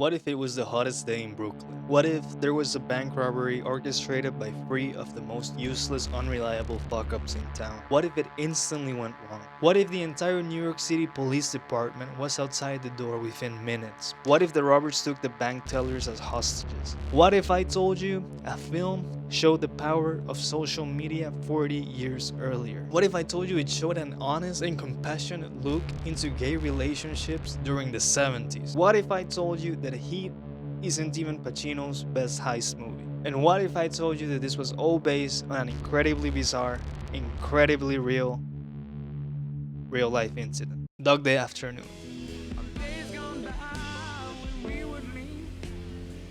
What if it was the hottest day in Brooklyn? What if there was a bank robbery orchestrated by three of the most useless, unreliable fuck-ups in town? What if it instantly went wrong? What if the entire New York City Police Department was outside the door within minutes? What if the robbers took the bank tellers as hostages? What if I told you a film showed the power of social media 40 years earlier? What if I told you it showed an honest and compassionate look into gay relationships during the 70s? What if I told you that Heat isn't even Pacino's best heist movie? And what if I told you that this was all based on an incredibly bizarre, incredibly real life incident? Dog Day Afternoon.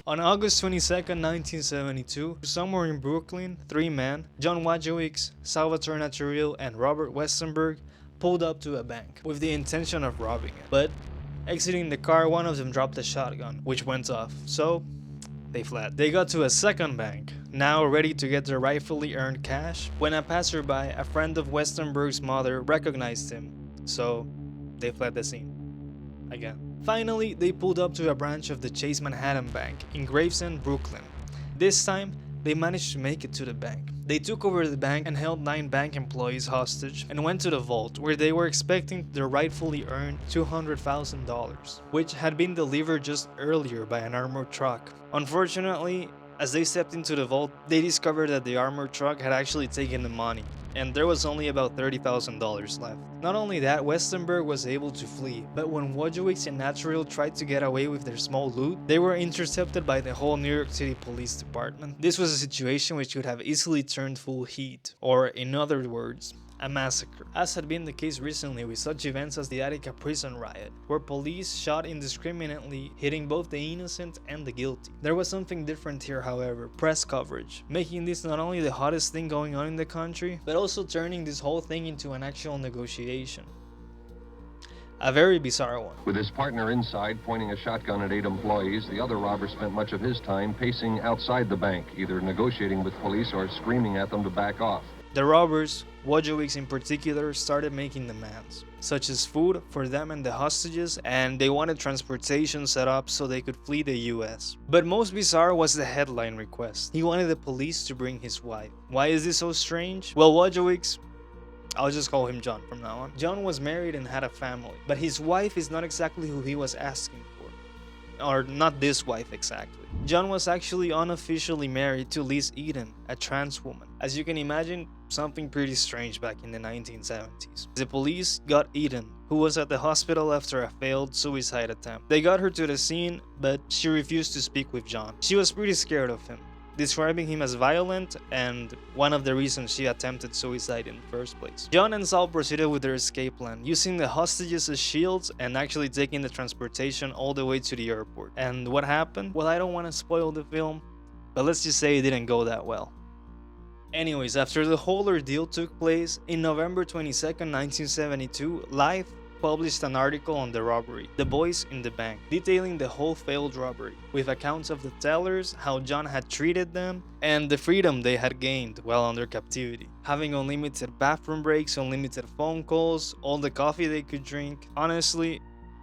On August 22nd, 1972, somewhere in Brooklyn, three men, John Wojciech, Salvatore Naturil, and Robert Westenberg, pulled up to a bank with the intention of robbing it. But exiting the car, one of them dropped a shotgun, which went off, so they fled. They got to a second bank, now ready to get their rightfully earned cash, when a passerby, a friend of Westenberg's mother, recognized him, so they fled the scene again. Finally, they pulled up to a branch of the Chase Manhattan Bank in Gravesend, Brooklyn. This time, they managed to make it to the bank. They took over the bank and held 9 bank employees hostage and went to the vault where they were expecting their rightfully earned $200,000, which had been delivered just earlier by an armored truck. Unfortunately, as they stepped into the vault, they discovered that the armored truck had actually taken the money, and there was only about $30,000 left. Not only that, Westenberg was able to flee, but when Wojciech and Naturil tried to get away with their small loot, they were intercepted by the whole New York City Police Department. This was a situation which could have easily turned full heat, or in other words, a massacre, as had been the case recently with such events as the Attica prison riot, where police shot indiscriminately, hitting both the innocent and the guilty. There was something different here, however: press coverage, making this not only the hottest thing going on in the country, but also turning this whole thing into an actual negotiation. A very bizarre one. With his partner inside pointing a shotgun at 8 employees, the other robber spent much of his time pacing outside the bank, either negotiating with police or screaming at them to back off. The robbers, Wojciech in particular, started making demands, such as food for them and the hostages, and they wanted transportation set up so they could flee the US. But most bizarre was the headline request. He wanted the police to bring his wife. Why is this so strange? Well, Wojciech, I'll just call him John from now on. John was married and had a family, but his wife is not exactly who he was asking for. Or not this wife exactly. John was actually unofficially married to Liz Eden, a trans woman. As you can imagine, something pretty strange back in the 1970s. The police got Eden, who was at the hospital after a failed suicide attempt. They got her to the scene, but she refused to speak with John. She was pretty scared of him, describing him as violent and one of the reasons she attempted suicide in the first place. John and Sal proceeded with their escape plan, using the hostages as shields and actually taking the transportation all the way to the airport. And what happened? Well, I don't want to spoil the film, but let's just say it didn't go that well. Anyways, after the whole ordeal took place, in November 22nd, 1972, Life published an article on the robbery, The Boys in the Bank, detailing the whole failed robbery, with accounts of the tellers, how John had treated them, and the freedom they had gained while under captivity. Having unlimited bathroom breaks, unlimited phone calls, all the coffee they could drink. Honestly,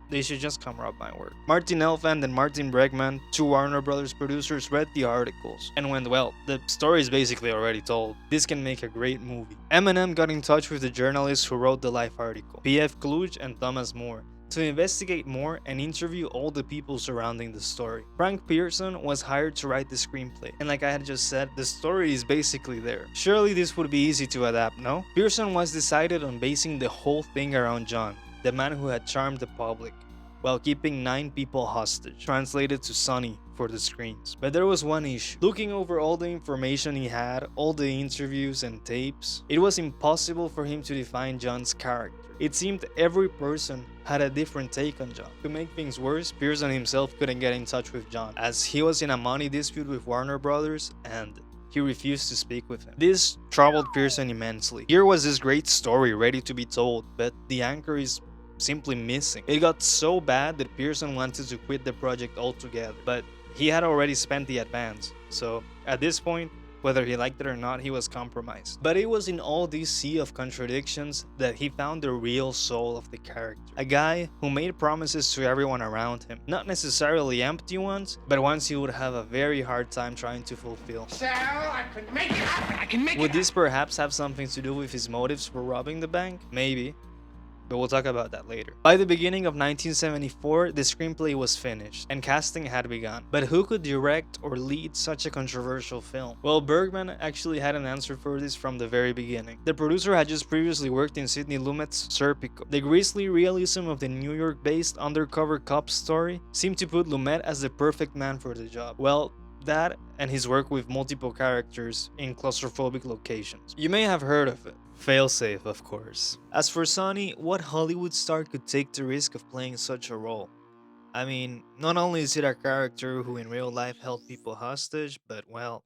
they should just come rob my work. Martin Elfand and Martin Bregman, two Warner Brothers producers, read the articles and went, well, the story is basically already told. This can make a great movie. Eminem got in touch with the journalists who wrote the Life article, P.F. Kluge and Thomas More, to investigate more and interview all the people surrounding the story. Frank Pearson was hired to write the screenplay, and like I had just said, the story is basically there. Surely this would be easy to adapt, no? Pearson was decided on basing the whole thing around John, the man who had charmed the public, while keeping 9 people hostage, translated to Sonny for the screens. But there was one issue. Looking over all the information he had, all the interviews and tapes, it was impossible for him to define John's character. It seemed every person had a different take on John. To make things worse, Pearson himself couldn't get in touch with John, as he was in a money dispute with Warner Brothers and he refused to speak with him. This troubled Pearson immensely. Here was this great story ready to be told, but the anchor is simply missing. It got so bad that Pearson wanted to quit the project altogether, but he had already spent the advance, so at this point, Whether he liked it or not, he was compromised. But it was in all this sea of contradictions that he found the real soul of the character. A guy who made promises to everyone around him. Not necessarily empty ones, but ones he would have a very hard time trying to fulfill. So I can make it happen. I can make Would this perhaps have something to do with his motives for robbing the bank? Maybe. But we'll talk about that later. By the beginning of 1974, the screenplay was finished, and casting had begun. But who could direct or lead such a controversial film? Well, Bergman actually had an answer for this from the very beginning. The producer had just previously worked in Sidney Lumet's Serpico. The grisly realism of the New York-based undercover cop story seemed to put Lumet as the perfect man for the job. Well, that and his work with multiple characters in claustrophobic locations. You may have heard of it. Failsafe, of course. As for Sonny, what Hollywood star could take the risk of playing such a role? I mean, not only is it a character who in real life held people hostage, but well,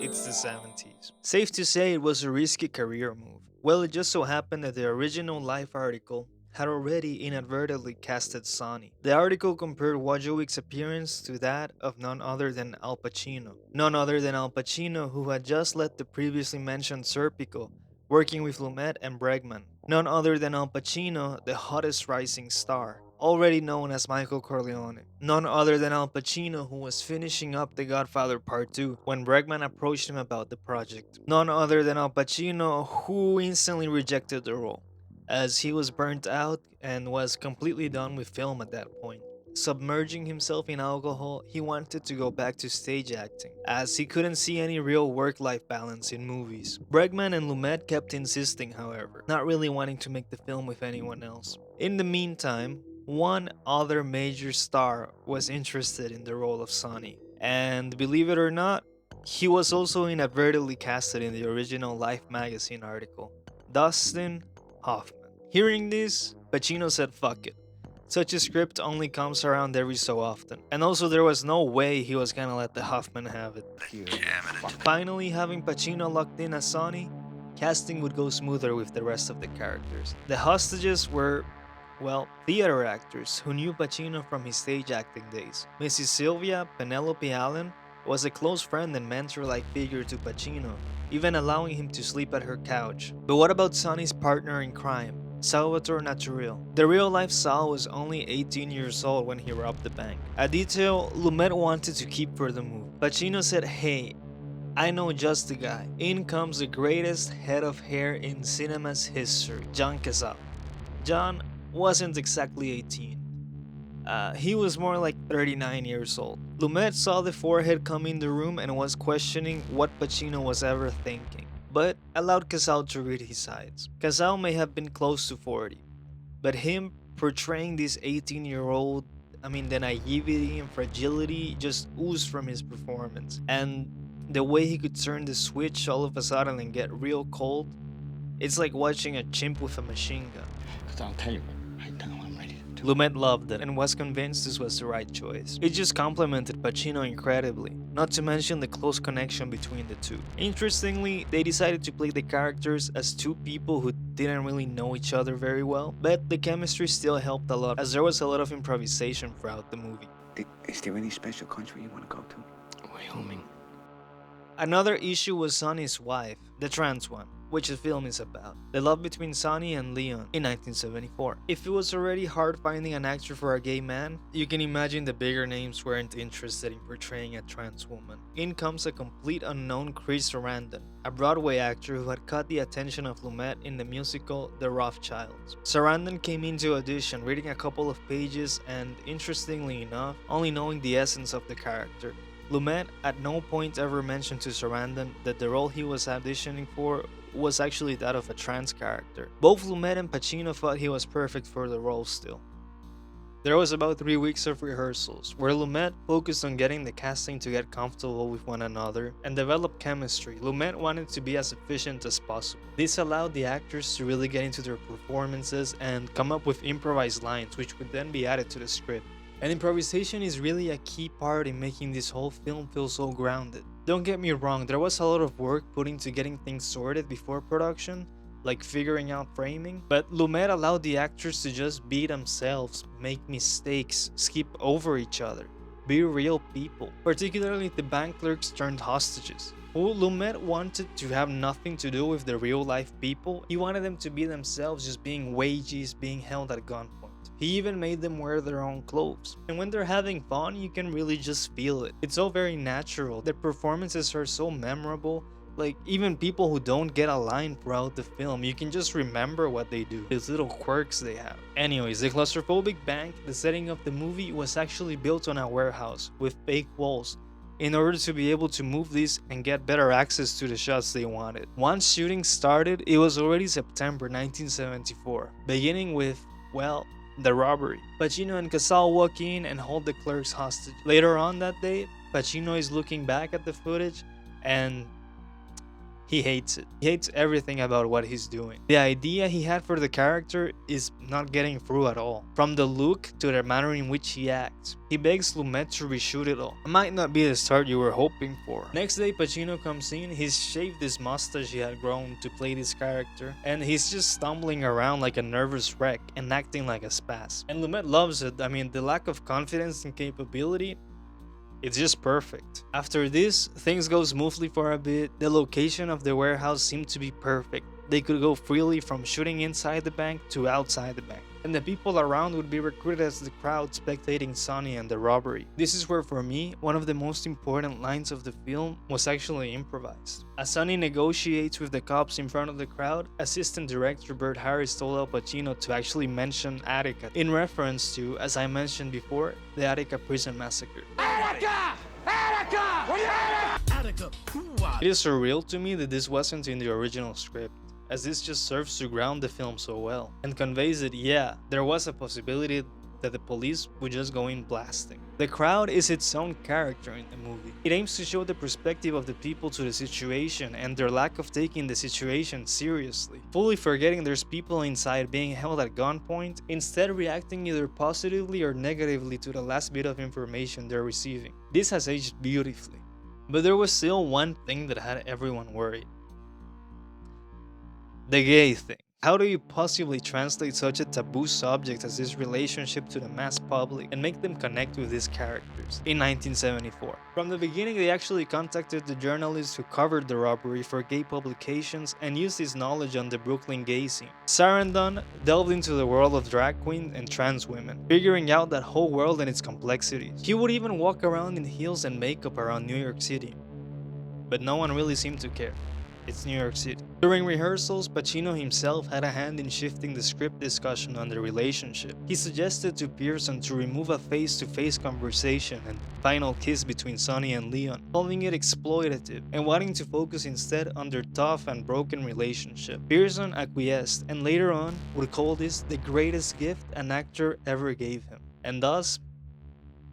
it's the 70s. Safe to say it was a risky career move. Well, it just so happened that the original Life article had already inadvertently casted Sonny. The article compared Wojciech's appearance to that of none other than Al Pacino. None other than Al Pacino, who had just led the previously mentioned Serpico, working with Lumet and Bregman. None other than Al Pacino, the hottest rising star, already known as Michael Corleone. None other than Al Pacino, who was finishing up The Godfather Part 2 when Bregman approached him about the project. None other than Al Pacino, who instantly rejected the role, as he was burnt out and was completely done with film at that point. Submerging himself in alcohol, he wanted to go back to stage acting, as he couldn't see any real work-life balance in movies. Bregman and Lumet kept insisting, however, not really wanting to make the film with anyone else. In the meantime, one other major star was interested in the role of Sonny, and believe it or not, he was also inadvertently casted in the original Life magazine article, Dustin Hoffman. Hearing this, Pacino said fuck it. Such a script only comes around every so often. And also there was no way he was gonna let the Hoffman have it. Finally, having Pacino locked in as Sonny, casting would go smoother with the rest of the characters. The hostages were, well, theater actors who knew Pacino from his stage acting days. Mrs. Sylvia, Penelope Allen, was a close friend and mentor-like figure to Pacino, even allowing him to sleep at her couch. But what about Sonny's partner in crime, Salvatore Naturil? The real-life Sal was only 18 years old when he robbed the bank. A detail Lumet wanted to keep for the movie. Pacino said, "Hey, I know just the guy. In comes the greatest head of hair in cinema's history, John Cazale." John wasn't exactly 18. He was more like 39 years old. Lumet saw the forehead come in the room and was questioning what Pacino was ever thinking, but allowed Cazale to read his sides. Cazale may have been close to 40, but him portraying this 18-year-old, the naivety and fragility just oozed from his performance. And the way he could turn the switch all of a sudden and get real cold, it's like watching a chimp with a machine gun. Because I'll tell you what, right now I'm ready to do. Lumet loved it and was convinced this was the right choice. It just complemented Pacino incredibly, not to mention the close connection between the two. Interestingly, they decided to play the characters as two people who didn't really know each other very well, but the chemistry still helped a lot as there was a lot of improvisation throughout the movie. Is there any special country you want to go to? Wyoming. Another issue was Sonny's wife, the trans one, which the film is about. The love between Sonny and Leon in 1974. If it was already hard finding an actor for a gay man, you can imagine the bigger names weren't interested in portraying a trans woman. In comes a complete unknown Chris Sarandon, a Broadway actor who had caught the attention of Lumet in the musical The Rothschilds. Sarandon came into audition reading a couple of pages and, interestingly enough, only knowing the essence of the character. Lumet at no point ever mentioned to Sarandon that the role he was auditioning for was actually that of a trans character. Both Lumet and Pacino thought he was perfect for the role still. There was about 3 weeks of rehearsals, where Lumet focused on getting the casting to get comfortable with one another and develop chemistry. Lumet wanted to be as efficient as possible. This allowed the actors to really get into their performances and come up with improvised lines, which would then be added to the script. And improvisation is really a key part in making this whole film feel so grounded. Don't get me wrong, there was a lot of work put into getting things sorted before production, like figuring out framing, but Lumet allowed the actors to just be themselves, make mistakes, skip over each other, be real people, particularly the bank clerks turned hostages. Well, Lumet wanted to have nothing to do with the real life people. He wanted them to be themselves, just being wages, being held at gunpoint. He even made them wear their own clothes. And when they're having fun, you can really just feel it. It's all very natural. Their performances are so memorable. Like, even people who don't get a line throughout the film, you can just remember what they do, these little quirks they have. Anyways, the claustrophobic bank, the setting of the movie, was actually built on a warehouse with fake walls in order to be able to move these and get better access to the shots they wanted. Once shooting started, it was already September 1974, beginning with, well, the robbery. Pacino and Casal walk in and hold the clerks hostage. Later on that day, Pacino is looking back at the footage and he hates it. He hates everything about what he's doing. The idea he had for the character is not getting through at all. From the look to the manner in which he acts. He begs Lumet to reshoot it all. It might not be the start you were hoping for. Next day, Pacino comes in. He's shaved this mustache he had grown to play this character, and he's just stumbling around like a nervous wreck and acting like a spaz. And Lumet loves it. I mean, the lack of confidence and capability, it's just perfect. After this, things go smoothly for a bit. The location of the warehouse seemed to be perfect. They could go freely from shooting inside the bank to outside the bank. And the people around would be recruited as the crowd spectating Sonny and the robbery. This is where, for me, one of the most important lines of the film was actually improvised. As Sonny negotiates with the cops in front of the crowd, assistant director Bert Harris told Al Pacino to actually mention Attica, in reference to, as I mentioned before, the Attica prison massacre. Attica! Attica! Attica! It is surreal to me that this wasn't in the original script, as this just serves to ground the film so well, and conveys that, yeah, there was a possibility that the police would just go in blasting. The crowd is its own character in the movie. It aims to show the perspective of the people to the situation and their lack of taking the situation seriously, fully forgetting there's people inside being held at gunpoint, instead reacting either positively or negatively to the last bit of information they're receiving. This has aged beautifully. But there was still one thing that had everyone worried. The gay thing. How do you possibly translate such a taboo subject as this relationship to the mass public and make them connect with these characters? In 1974. From the beginning, they actually contacted the journalists who covered the robbery for gay publications and used his knowledge on the Brooklyn gay scene. Sarandon delved into the world of drag queens and trans women, figuring out that whole world and its complexities. He would even walk around in heels and makeup around New York City. But no one really seemed to care. It's New York City. During rehearsals, Pacino himself had a hand in shifting the script discussion on the relationship. He suggested to Pearson to remove a face-to-face conversation and final kiss between Sonny and Leon, calling it exploitative and wanting to focus instead on their tough and broken relationship. Pearson acquiesced and later on would call this the greatest gift an actor ever gave him. And thus,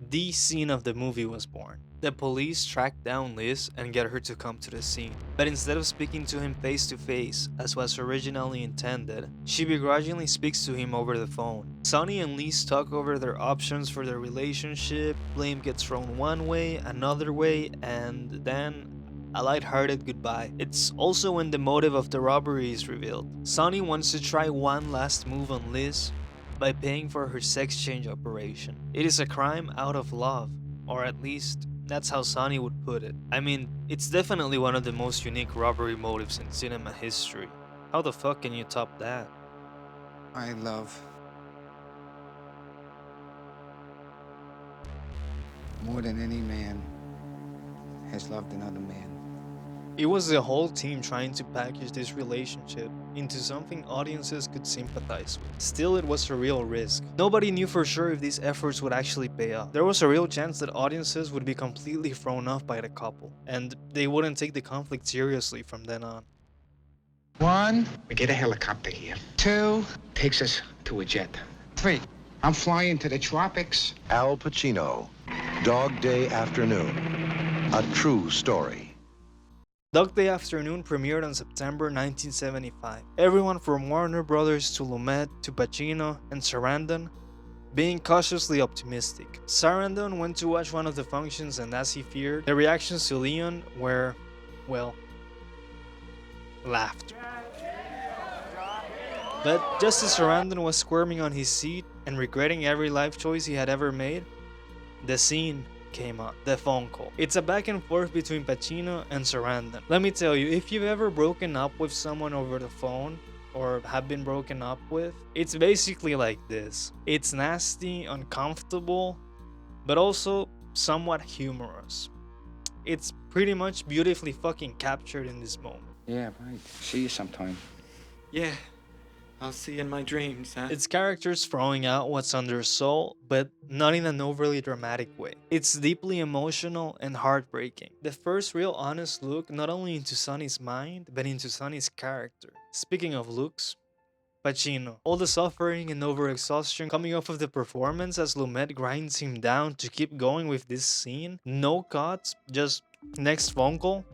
the scene of the movie was born. The police track down Liz and get her to come to the scene. But instead of speaking to him face to face, as was originally intended, she begrudgingly speaks to him over the phone. Sonny and Liz talk over their options for their relationship, blame gets thrown one way, another way, and then a light-hearted goodbye. It's also when the motive of the robbery is revealed. Sonny wants to try one last move on Liz by paying for her sex change operation. It is a crime out of love, or at least that's how Sonny would put it. I mean, it's definitely one of the most unique robbery motives in cinema history. How the fuck can you top that? I love more than any man has loved another man. It was the whole team trying to package this relationship into something audiences could sympathize with. Still, it was a real risk. Nobody knew for sure if these efforts would actually pay off. There was a real chance that audiences would be completely thrown off by the couple, and they wouldn't take the conflict seriously from then on. 1, we get a helicopter here. 2, takes us to a jet. 3, I'm flying to the tropics. Al Pacino, Dog Day Afternoon, a true story. Dog Day Afternoon premiered on September 1975. Everyone from Warner Brothers to Lumet to Pacino and Sarandon being cautiously optimistic. Sarandon went to watch one of the functions and, as he feared, the reactions to Leon were, well, laughter. But just as Sarandon was squirming on his seat and regretting every life choice he had ever made, the scene came on, The Phone Call. It's a back and forth between Pacino and Sarandon. Let me tell you, if you've ever broken up with someone over the phone, or have been broken up with, it's basically like this. It's nasty, uncomfortable, but also somewhat humorous. It's pretty much beautifully fucking captured in this moment. Yeah, right. See you sometime. Yeah, I'll see you in my dreams, huh? It's characters throwing out what's on their soul, but not in an overly dramatic way. It's deeply emotional and heartbreaking. The first real honest look not only into Sonny's mind, but into Sonny's character. Speaking of looks, Pacino. All the suffering and overexhaustion coming off of the performance as Lumet grinds him down to keep going with this scene. No cuts, just next phone call.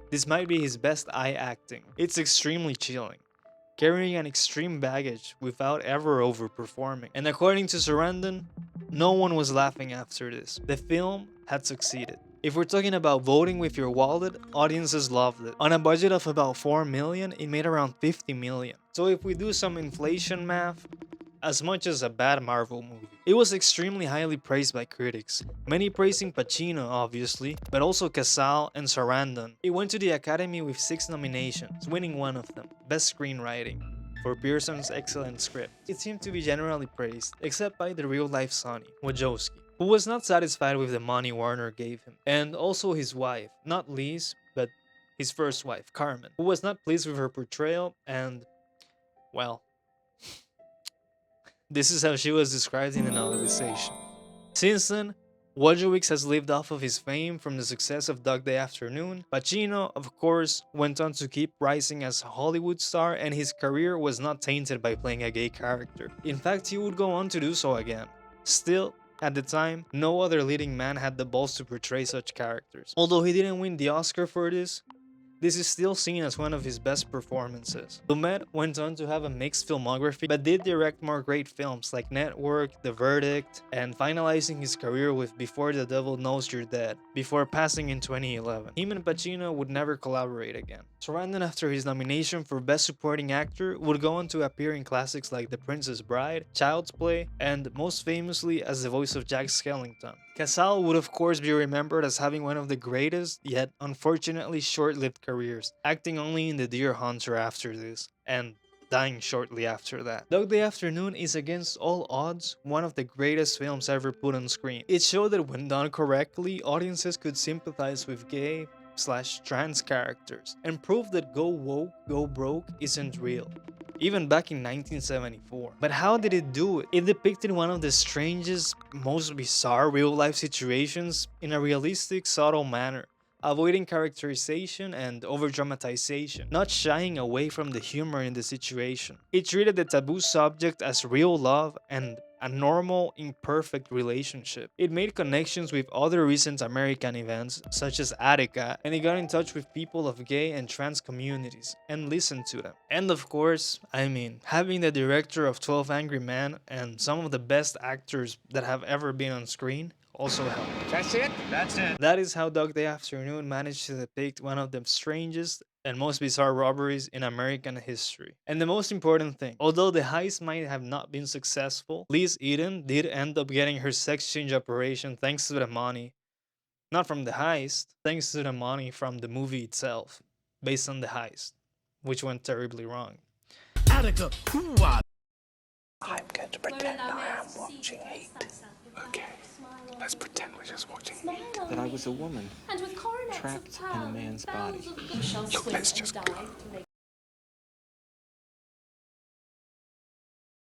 This might be his best eye acting. It's extremely chilling, carrying an extreme baggage without ever overperforming. And according to Sarandon, no one was laughing after this. The film had succeeded. If we're talking about voting with your wallet, audiences loved it. On a budget of about 4 million, it made around 50 million. So if we do some inflation math, as much as a bad Marvel movie. It was extremely highly praised by critics, many praising Pacino obviously, but also Casal and Sarandon. It went to the Academy with 6 nominations, winning one of them, Best Screenwriting, for Pearson's excellent script. It seemed to be generally praised, except by the real-life Sonny, Wojciechowski, who was not satisfied with the money Warner gave him, and also his wife, not Liz, but his first wife, Carmen, who was not pleased with her portrayal and, well, this is how she was described in the novelization. Since then, Wojciechowski has lived off of his fame from the success of Dog Day Afternoon. Pacino, of course, went on to keep rising as a Hollywood star, and his career was not tainted by playing a gay character. In fact, he would go on to do so again. Still, at the time, no other leading man had the balls to portray such characters. Although he didn't win the Oscar for this is still seen as one of his best performances. Lumet went on to have a mixed filmography, but did direct more great films like Network, The Verdict, and finalizing his career with Before the Devil Knows You're Dead, before passing in 2011. Him and Pacino would never collaborate again. Sarandon, after his nomination for Best Supporting Actor, would go on to appear in classics like The Princess Bride, Child's Play, and most famously as the voice of Jack Skellington. Casal would of course be remembered as having one of the greatest, yet unfortunately short-lived careers, acting only in The Deer Hunter after this, and dying shortly after that. Dog Day Afternoon is against all odds one of the greatest films ever put on screen. It showed that when done correctly, audiences could sympathize with gay/trans characters, and proved that go woke, go broke isn't real, even back in 1974. But how did it do it? It depicted one of the strangest, most bizarre real-life situations in a realistic, subtle manner, avoiding characterization and over-dramatization, not shying away from the humor in the situation. It treated the taboo subject as real love and a normal, imperfect relationship. It made connections with other recent American events, such as Attica, and it got in touch with people of gay and trans communities, and listened to them. And of course, having the director of 12 Angry Men and some of the best actors that have ever been on screen also helped. That's it? That's it. That is how Dog Day Afternoon managed to depict one of the strangest and most bizarre robberies in American history. And the most important thing, although the heist might have not been successful, Liz Eden did end up getting her sex change operation thanks to the money, not from the heist, thanks to the money from the movie itself, based on the heist, which went terribly wrong. Attica, I'm going to pretend I am watching Heat. Okay, let's pretend we're just watching Heat. That I was a woman, trapped in a man's body. Look, let's just go.